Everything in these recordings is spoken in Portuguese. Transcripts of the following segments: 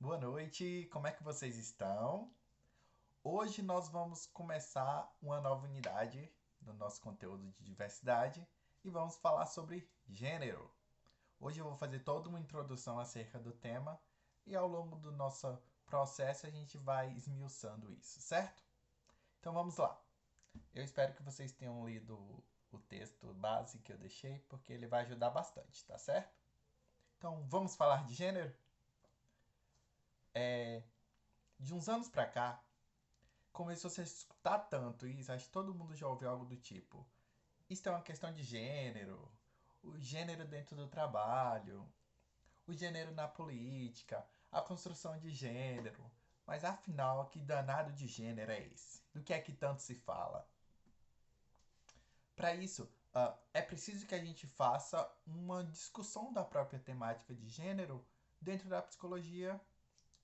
Boa noite, como é que vocês estão? Hoje nós vamos começar uma nova unidade no nosso conteúdo de diversidade e vamos falar sobre gênero. Hoje eu vou fazer toda uma introdução acerca do tema e ao longo do nosso processo a gente vai esmiuçando isso, certo? Então vamos lá. Eu espero que vocês tenham lido o texto base que eu deixei, porque ele vai ajudar bastante, tá certo? Então vamos falar de gênero? De uns anos pra cá, começou a se escutar tanto isso, acho que todo mundo já ouviu algo do tipo: isso é uma questão de gênero, o gênero dentro do trabalho, o gênero na política, a construção de gênero. Mas afinal, que danado de gênero é esse? Do que é que tanto se fala? Para isso, é preciso que a gente faça uma discussão da própria temática de gênero dentro da psicologia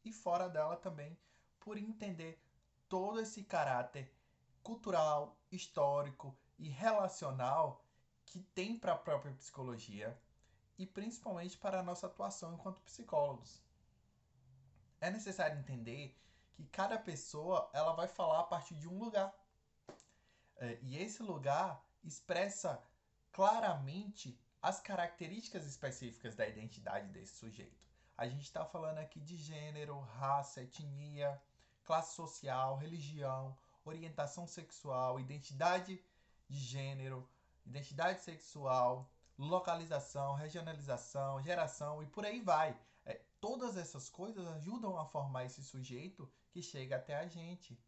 e fora dela também, por entender todo esse caráter cultural, histórico e relacional que tem para a própria psicologia e principalmente para a nossa atuação enquanto psicólogos. É necessário entender que cada pessoa ela vai falar a partir de um lugar. E esse lugar expressa claramente as características específicas da identidade desse sujeito. A gente está falando aqui de gênero, raça, etnia, classe social, religião, orientação sexual, identidade de gênero, identidade sexual, localização, regionalização, geração e por aí vai. Todas essas coisas ajudam a formar esse sujeito que chega até a gente.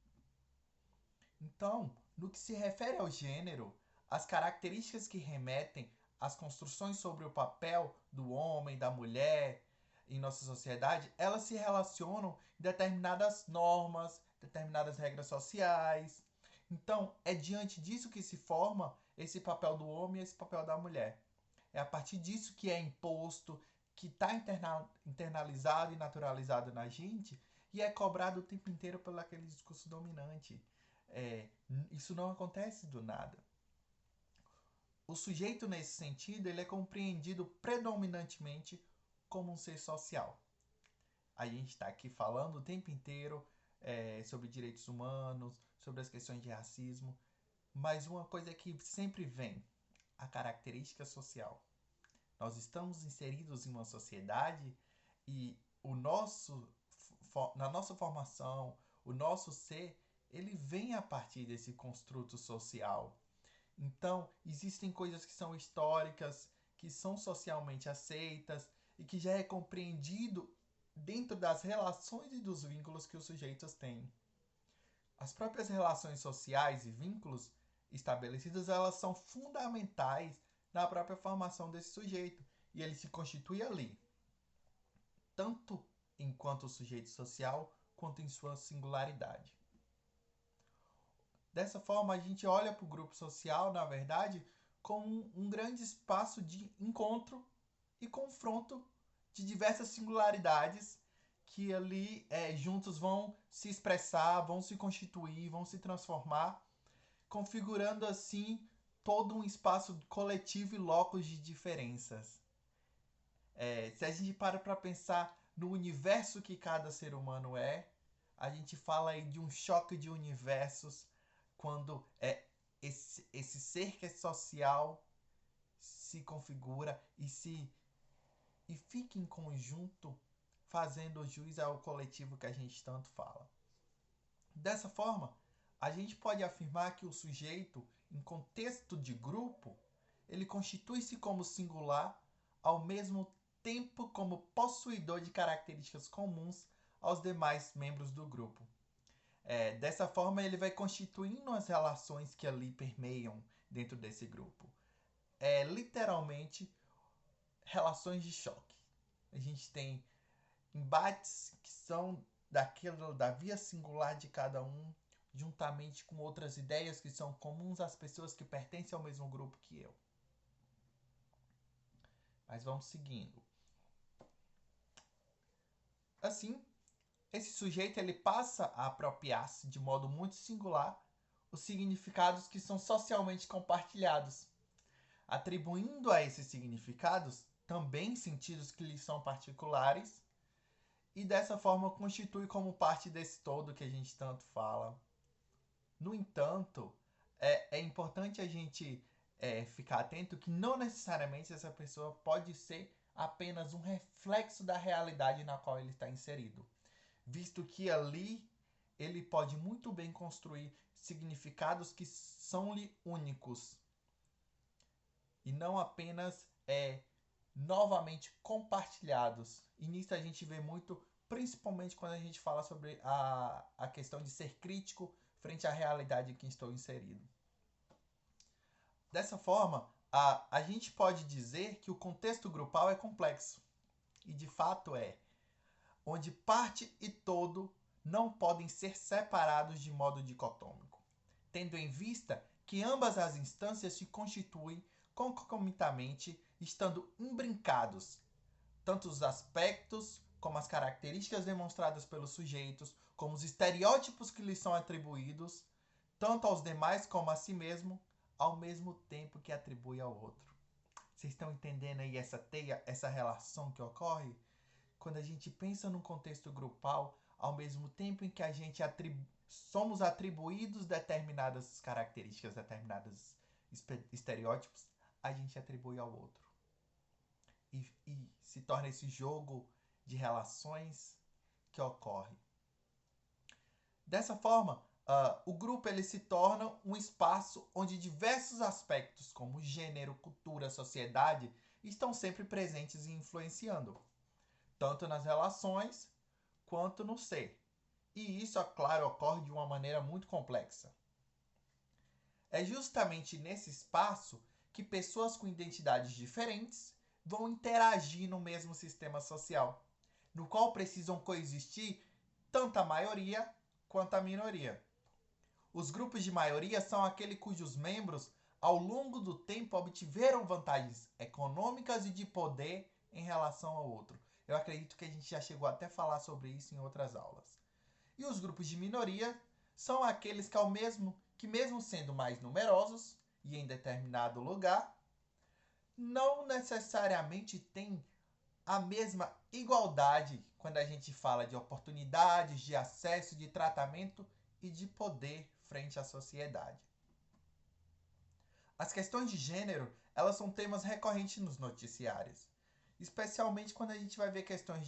Então, no que se refere ao gênero, as características que remetem às construções sobre o papel do homem, da mulher em nossa sociedade, elas se relacionam em determinadas normas, determinadas regras sociais. Então, é diante disso que se forma esse papel do homem e esse papel da mulher. É a partir disso que é imposto, que está internalizado e naturalizado na gente e é cobrado o tempo inteiro pelo aquele discurso dominante. Isso não acontece do nada. O sujeito, nesse sentido, ele é compreendido predominantemente como um ser social. A gente está aqui falando o tempo inteiro sobre direitos humanos, sobre as questões de racismo, mas uma coisa que sempre vem, a característica social. Nós estamos inseridos em uma sociedade e na nossa formação, o nosso ser, ele vem a partir desse construto social. Então, existem coisas que são históricas, que são socialmente aceitas e que já é compreendido dentro das relações e dos vínculos que os sujeitos têm. As próprias relações sociais e vínculos estabelecidos, elas são fundamentais na própria formação desse sujeito. E ele se constitui ali, tanto enquanto sujeito social, quanto em sua singularidade. Dessa forma, a gente olha para o grupo social, na verdade, como um grande espaço de encontro e confronto de diversas singularidades que ali juntos vão se expressar, vão se constituir, vão se transformar, configurando assim todo um espaço coletivo e locus de diferenças. Se a gente para pensar no universo que cada ser humano é, a gente fala aí de um choque de universos quando esse ser que é social se configura e fica em conjunto fazendo jus ao coletivo que a gente tanto fala. Dessa forma, a gente pode afirmar que o sujeito, em contexto de grupo, ele constitui-se como singular, ao mesmo tempo como possuidor de características comuns aos demais membros do grupo. Dessa forma, ele vai constituindo as relações que ali permeiam dentro desse grupo. Literalmente relações de choque. A gente tem embates que são daquilo da via singular de cada um, juntamente com outras ideias que são comuns às pessoas que pertencem ao mesmo grupo que eu. Mas vamos seguindo. Assim, esse sujeito ele passa a apropriar-se de modo muito singular os significados que são socialmente compartilhados, atribuindo a esses significados também sentidos que lhes são particulares e dessa forma constitui como parte desse todo que a gente tanto fala. No entanto, é importante a gente ficar atento que não necessariamente essa pessoa pode ser apenas um reflexo da realidade na qual ele está inserido, visto que ali ele pode muito bem construir significados que são-lhe únicos e não apenas novamente compartilhados. E nisso a gente vê muito, principalmente quando a gente fala sobre a questão de ser crítico frente à realidade em que estou inserido. Dessa forma, a gente pode dizer que o contexto grupal é complexo. E de fato é, onde parte e todo não podem ser separados de modo dicotômico, tendo em vista que ambas as instâncias se constituem concomitantemente, estando imbrincados, tanto os aspectos como as características demonstradas pelos sujeitos, como os estereótipos que lhes são atribuídos, tanto aos demais como a si mesmo, ao mesmo tempo que atribui ao outro. Vocês estão entendendo aí essa teia, essa relação que ocorre? Quando a gente pensa num contexto grupal, ao mesmo tempo em que a gente somos atribuídos determinadas características, determinados estereótipos, a gente atribui ao outro. E se torna esse jogo de relações que ocorre. Dessa forma, o grupo ele se torna um espaço onde diversos aspectos, como gênero, cultura, sociedade, estão sempre presentes e influenciando, tanto nas relações quanto no ser. E isso, é claro, ocorre de uma maneira muito complexa. É justamente nesse espaço que pessoas com identidades diferentes vão interagir no mesmo sistema social, no qual precisam coexistir tanto a maioria quanto a minoria. Os grupos de maioria são aqueles cujos membros, ao longo do tempo, obtiveram vantagens econômicas e de poder em relação ao outro. Eu acredito que a gente já chegou até a falar sobre isso em outras aulas. E os grupos de minoria são aqueles que mesmo sendo mais numerosos e em determinado lugar, não necessariamente têm a mesma igualdade quando a gente fala de oportunidades, de acesso, de tratamento e de poder frente à sociedade. As questões de gênero, elas são temas recorrentes nos noticiários, especialmente quando a gente vai ver questões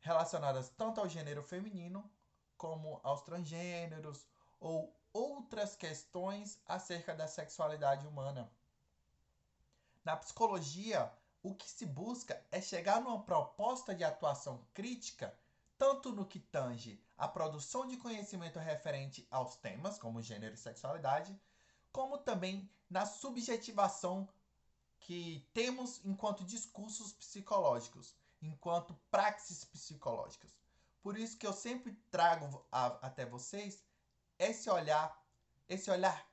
relacionadas tanto ao gênero feminino como aos transgêneros ou outras questões acerca da sexualidade humana. Na psicologia, o que se busca é chegar numa proposta de atuação crítica, tanto no que tange a produção de conhecimento referente aos temas, como gênero e sexualidade, como também na subjetivação que temos enquanto discursos psicológicos, enquanto praxis psicológicas. Por isso que eu sempre trago até vocês esse olhar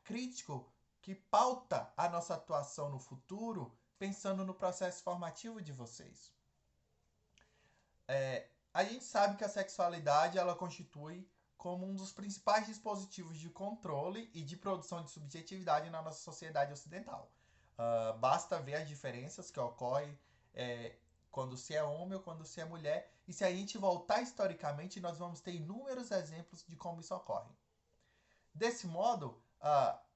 crítico que pauta a nossa atuação no futuro, pensando no processo formativo de vocês. A gente sabe que a sexualidade ela constitui como um dos principais dispositivos de controle e de produção de subjetividade na nossa sociedade ocidental. Basta ver as diferenças que ocorrem quando se é homem ou quando se é mulher, e se a gente voltar historicamente, nós vamos ter inúmeros exemplos de como isso ocorre. Desse modo,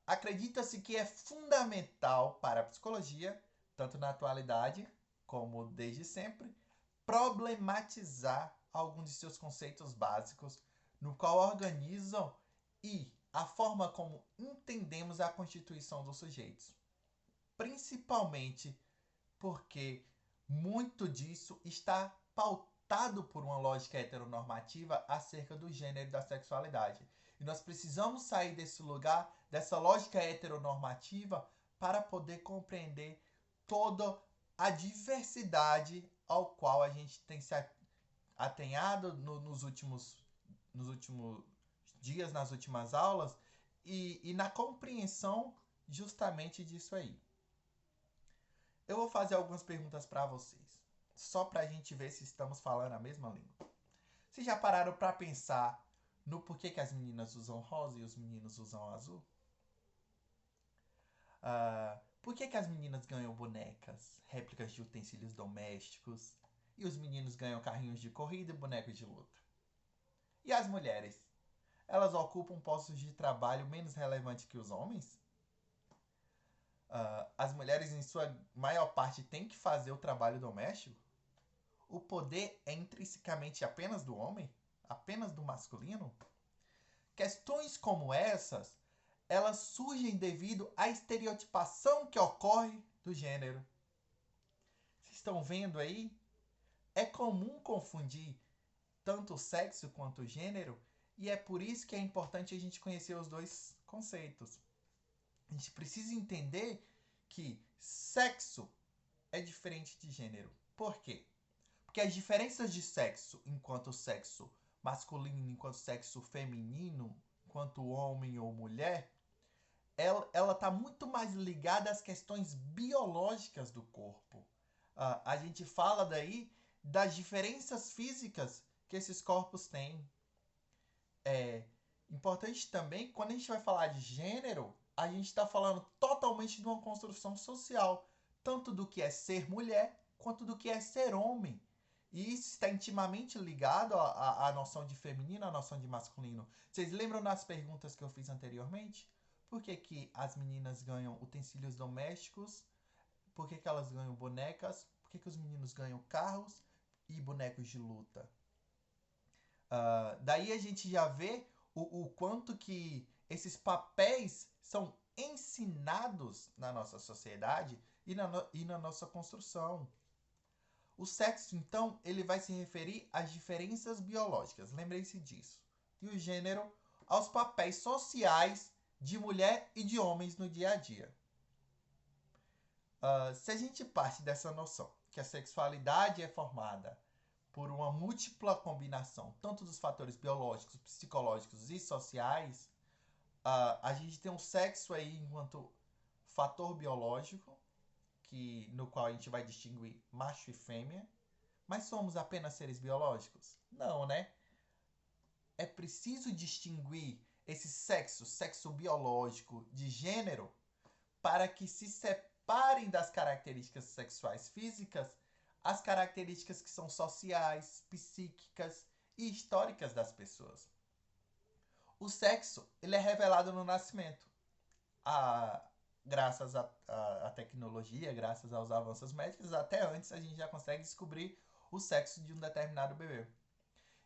acredita-se que é fundamental para a psicologia, tanto na atualidade como desde sempre, problematizar alguns de seus conceitos básicos, no qual organizam e a forma como entendemos a constituição dos sujeitos. Principalmente porque muito disso está pautado por uma lógica heteronormativa acerca do gênero e da sexualidade. E nós precisamos sair desse lugar, dessa lógica heteronormativa, para poder compreender toda a diversidade ao qual a gente tem se atenhado nos últimos dias, nas últimas aulas, e na compreensão justamente disso aí. Eu vou fazer algumas perguntas para vocês, só para a gente ver se estamos falando a mesma língua. Vocês já pararam para pensar no porquê que as meninas usam rosa e os meninos usam azul? Por que as meninas ganham bonecas, réplicas de utensílios domésticos, E os meninos ganham carrinhos de corrida e bonecos de luta. E as mulheres? Elas ocupam postos de trabalho menos relevantes que os homens? As mulheres, em sua maior parte, têm que fazer o trabalho doméstico? O poder é intrinsecamente apenas do homem? Apenas do masculino? Questões como essas, elas surgem devido à estereotipação que ocorre do gênero. Vocês estão vendo aí? É comum confundir tanto o sexo quanto o gênero, e é por isso que é importante a gente conhecer os dois conceitos. A gente precisa entender que sexo é diferente de gênero. Por quê? Porque as diferenças de sexo, enquanto sexo masculino, enquanto sexo feminino, enquanto homem ou mulher, ela está muito mais ligada às questões biológicas do corpo. A gente fala daí das diferenças físicas que esses corpos têm. É importante também, quando a gente vai falar de gênero, a gente está falando totalmente de uma construção social, tanto do que é ser mulher, quanto do que é ser homem. E isso está intimamente ligado à noção de feminino, à noção de masculino. Vocês lembram das perguntas que eu fiz anteriormente? Por que as meninas ganham utensílios domésticos? Por que elas ganham bonecas? Por que os meninos ganham carros e bonecos de luta? Daí a gente já vê o quanto que esses papéis são ensinados na nossa sociedade e na nossa construção. O sexo, então, ele vai se referir às diferenças biológicas, lembrem-se disso. E o gênero aos papéis sociais de mulher e de homens no dia a dia. Se a gente parte dessa noção que a sexualidade é formada por uma múltipla combinação, tanto dos fatores biológicos, psicológicos e sociais, a gente tem um sexo aí enquanto fator biológico, no qual a gente vai distinguir macho e fêmea. Mas somos apenas seres biológicos? Não, né? É preciso distinguir esse sexo biológico de gênero, para que se separem das características sexuais físicas as características que são sociais, psíquicas e históricas das pessoas. O sexo ele é revelado no nascimento. Graças à tecnologia, graças aos avanços médicos, até antes a gente já consegue descobrir o sexo de um determinado bebê.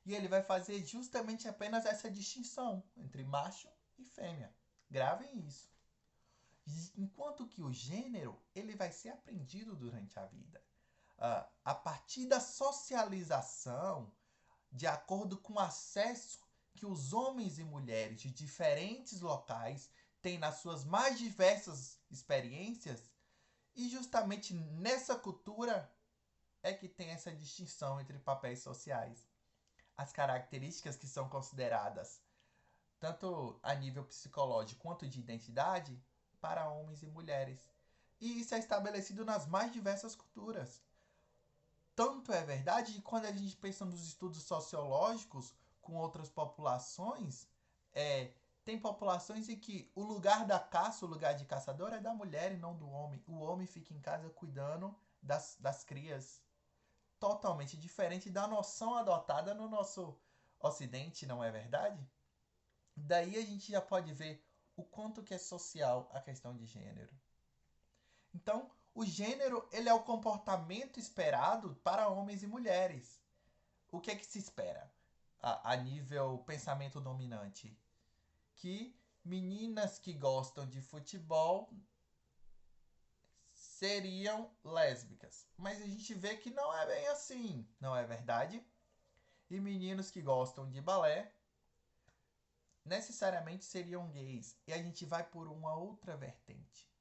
E ele vai fazer justamente apenas essa distinção entre macho e fêmea. Gravem isso. Enquanto que o gênero ele vai ser aprendido durante a vida. A partir da socialização, de acordo com o acesso que os homens e mulheres de diferentes locais têm nas suas mais diversas experiências, e justamente nessa cultura é que tem essa distinção entre papéis sociais. As características que são consideradas tanto a nível psicológico quanto de identidade para homens e mulheres. E isso é estabelecido nas mais diversas culturas. Tanto é verdade que quando a gente pensa nos estudos sociológicos com outras populações, tem populações em que o lugar da caça, o lugar de caçador é da mulher e não do homem. O homem fica em casa cuidando das crias. Totalmente diferente da noção adotada no nosso ocidente, não é verdade? Daí a gente já pode ver o quanto que é social a questão de gênero. Então, o gênero ele é o comportamento esperado para homens e mulheres. O que é que se espera a nível pensamento dominante? Que meninas que gostam de futebol seriam lésbicas. Mas a gente vê que não é bem assim, não é verdade? E meninos que gostam de balé necessariamente seriam gays. E a gente vai por uma outra vertente.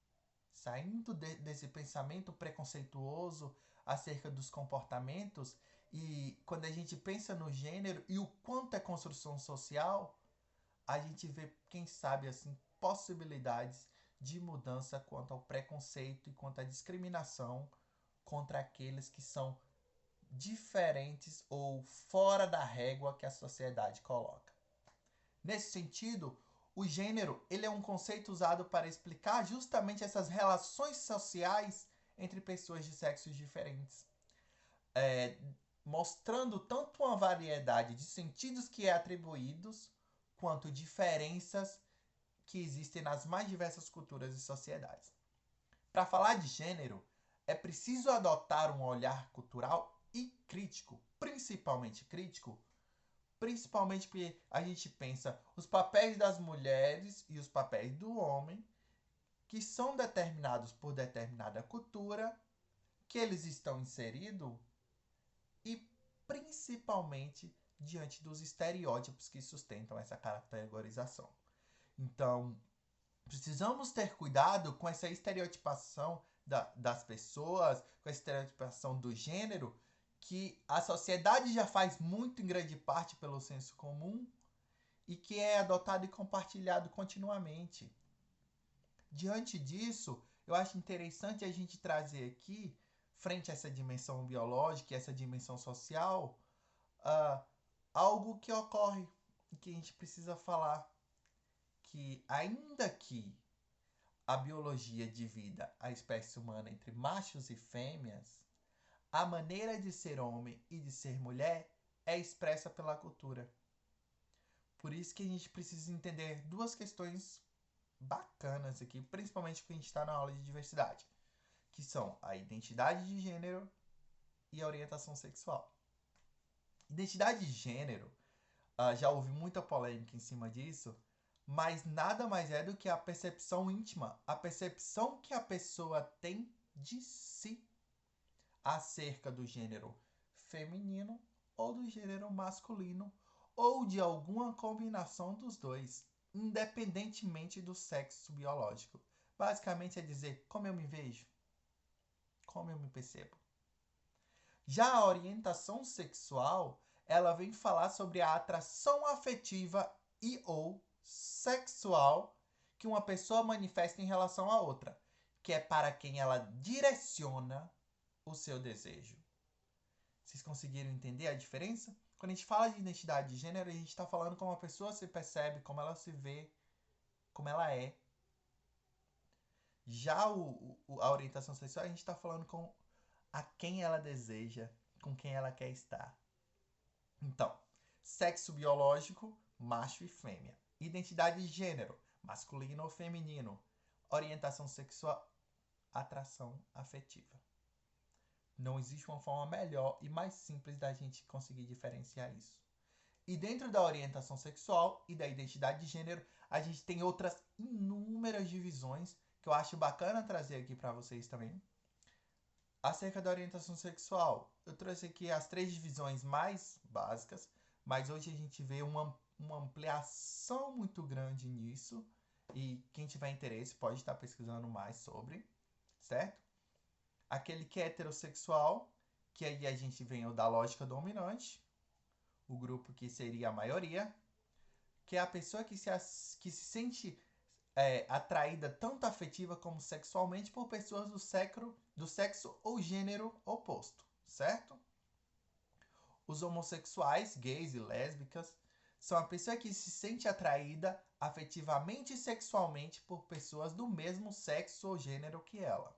Saindo desse pensamento preconceituoso acerca dos comportamentos, e quando a gente pensa no gênero e o quanto é construção social, a gente vê, quem sabe, assim, possibilidades de mudança quanto ao preconceito e quanto à discriminação contra aqueles que são diferentes ou fora da régua que a sociedade coloca. Nesse sentido, o gênero ele é um conceito usado para explicar justamente essas relações sociais entre pessoas de sexos diferentes. é, mostrando tanto uma variedade de sentidos que é atribuídos, quanto diferenças que existem nas mais diversas culturas e sociedades. Para falar de gênero, é preciso adotar um olhar cultural e crítico, principalmente porque a gente pensa os papéis das mulheres e os papéis do homem, que são determinados por determinada cultura, que eles estão inseridos e principalmente diante dos estereótipos que sustentam essa categorização. Então, precisamos ter cuidado com essa estereotipação das pessoas, com a estereotipação do gênero, que a sociedade já faz muito em grande parte pelo senso comum e que é adotado e compartilhado continuamente. Diante disso, eu acho interessante a gente trazer aqui, frente a essa dimensão biológica e essa dimensão social, uh, algo que ocorre e que a gente precisa falar, que ainda que a biologia divida a espécie humana entre machos e fêmeas, a maneira de ser homem e de ser mulher é expressa pela cultura. Por isso que a gente precisa entender duas questões bacanas aqui, principalmente porque a gente está na aula de diversidade, que são a identidade de gênero e a orientação sexual. Identidade de gênero, já houve muita polêmica em cima disso, mas nada mais é do que a percepção íntima, a percepção que a pessoa tem de si acerca do gênero feminino ou do gênero masculino ou de alguma combinação dos dois, independentemente do sexo biológico. Basicamente é dizer como eu me vejo, como eu me percebo. Já a orientação sexual, ela vem falar sobre a atração afetiva e ou sexual que uma pessoa manifesta em relação a outra, que é para quem ela direciona o seu desejo. Vocês conseguiram entender a diferença? Quando a gente fala de identidade de gênero, a gente está falando como a pessoa se percebe, como ela se vê, como ela é. Já a orientação sexual, a gente está falando com a quem ela deseja, com quem ela quer estar. Então, sexo biológico, macho e fêmea. Identidade de gênero, masculino ou feminino. Orientação sexual, atração afetiva. Não existe uma forma melhor e mais simples da gente conseguir diferenciar isso. E dentro da orientação sexual e da identidade de gênero, a gente tem outras inúmeras divisões que eu acho bacana trazer aqui para vocês também. Acerca da orientação sexual, eu trouxe aqui as 3 divisões mais básicas, mas hoje a gente vê uma ampliação muito grande nisso. E quem tiver interesse pode estar pesquisando mais sobre, certo? Aquele que é heterossexual, que aí a gente vem o da lógica dominante, o grupo que seria a maioria, que é a pessoa que se sente atraída tanto afetiva como sexualmente por pessoas do sexo ou gênero oposto, certo? Os homossexuais, gays e lésbicas, são a pessoa que se sente atraída afetivamente e sexualmente por pessoas do mesmo sexo ou gênero que ela.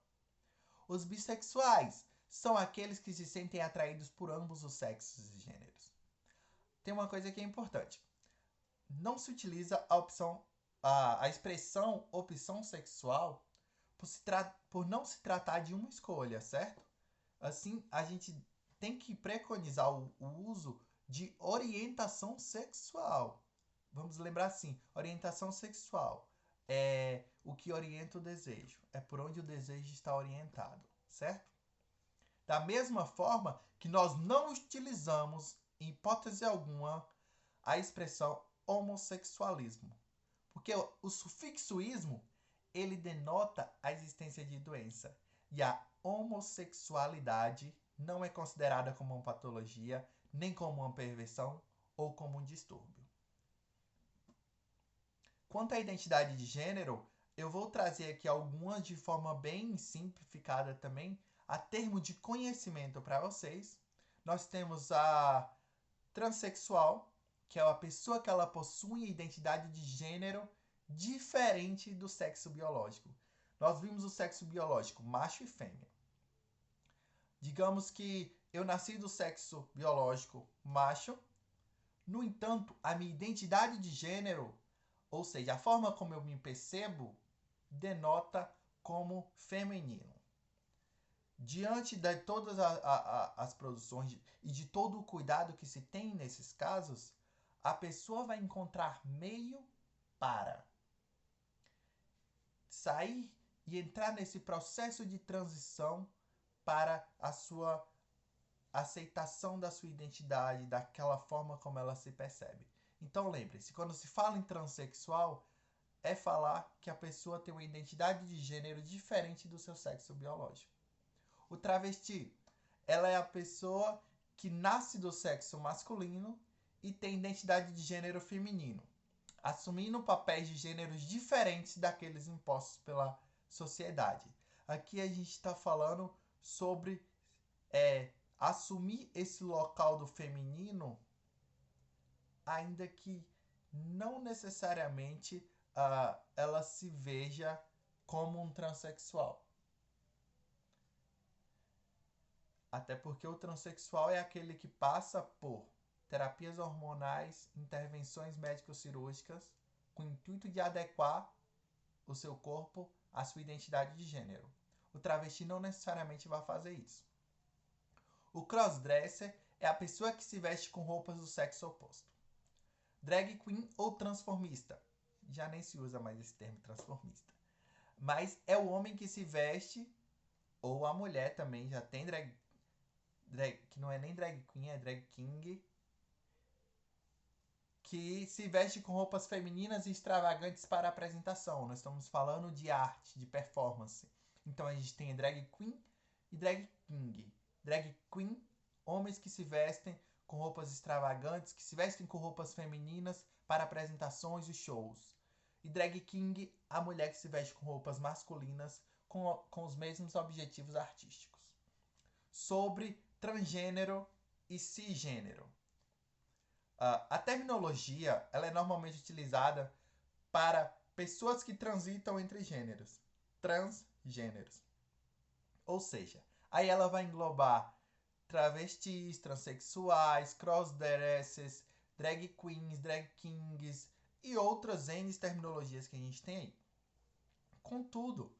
Os bissexuais são aqueles que se sentem atraídos por ambos os sexos e gêneros. Tem uma coisa que é importante. Não se utiliza a expressão opção sexual por não se tratar de uma escolha, certo? Assim, a gente tem que preconizar o uso de orientação sexual. Vamos lembrar assim, orientação sexual é o que orienta o desejo, é por onde o desejo está orientado, certo? Da mesma forma que nós não utilizamos, em hipótese alguma, a expressão homossexualismo. Porque o sufixo ismo, ele denota a existência de doença. E a homossexualidade não é considerada como uma patologia, nem como uma perversão ou como um distúrbio. Quanto à identidade de gênero, eu vou trazer aqui algumas de forma bem simplificada também, a termo de conhecimento para vocês. Nós temos a transexual, que é uma pessoa que ela possui identidade de gênero diferente do sexo biológico. Nós vimos o sexo biológico, macho e fêmea. Digamos que eu nasci do sexo biológico macho, no entanto, a minha identidade de gênero, ou seja, a forma como eu me percebo, denota como feminino. Diante de todas as produções e de todo o cuidado que se tem nesses casos, a pessoa vai encontrar meio para sair e entrar nesse processo de transição para a sua aceitação da sua identidade, daquela forma como ela se percebe. Então lembre-se, quando se fala em transexual, é falar que a pessoa tem uma identidade de gênero diferente do seu sexo biológico. O travesti, ela é a pessoa que nasce do sexo masculino e tem identidade de gênero feminino, assumindo papéis de gêneros diferentes daqueles impostos pela sociedade. Aqui a gente está falando sobre assumir esse local do feminino, ainda que não necessariamente ela se veja como um transexual. Até porque o transexual é aquele que passa por terapias hormonais, intervenções médico-cirúrgicas, com o intuito de adequar o seu corpo à sua identidade de gênero. O travesti não necessariamente vai fazer isso. O crossdresser é a pessoa que se veste com roupas do sexo oposto. Drag queen ou transformista. Já nem se usa mais esse termo transformista. Mas é o homem que se veste, ou a mulher também, já tem drag que não é nem drag queen, é drag king, que se veste com roupas femininas e extravagantes para apresentação. Nós estamos falando de arte, de performance. Então a gente tem drag queen e drag king. Drag queen, homens que se vestem com roupas extravagantes, que se vestem com roupas femininas para apresentações e shows. E drag king, a mulher que se veste com roupas masculinas com os mesmos objetivos artísticos. Sobre transgênero e cisgênero. A terminologia ela é normalmente utilizada para pessoas que transitam entre gêneros, transgêneros. Ou seja, aí ela vai englobar travestis, transexuais, crossdressers, drag queens, drag kings e outras N terminologias que a gente tem aí. Contudo,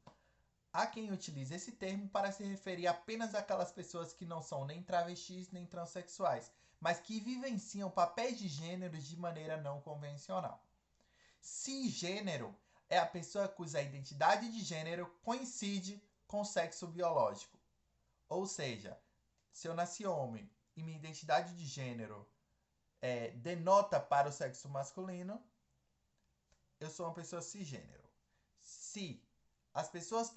há quem utilize esse termo para se referir apenas àquelas pessoas que não são nem travestis nem transexuais, mas que vivenciam papéis de gêneros de maneira não convencional. Cisgênero é a pessoa cuja identidade de gênero coincide com o sexo biológico. Ou seja, se eu nasci homem e minha identidade de gênero denota para o sexo masculino, eu sou uma pessoa cisgênero. Se as pessoas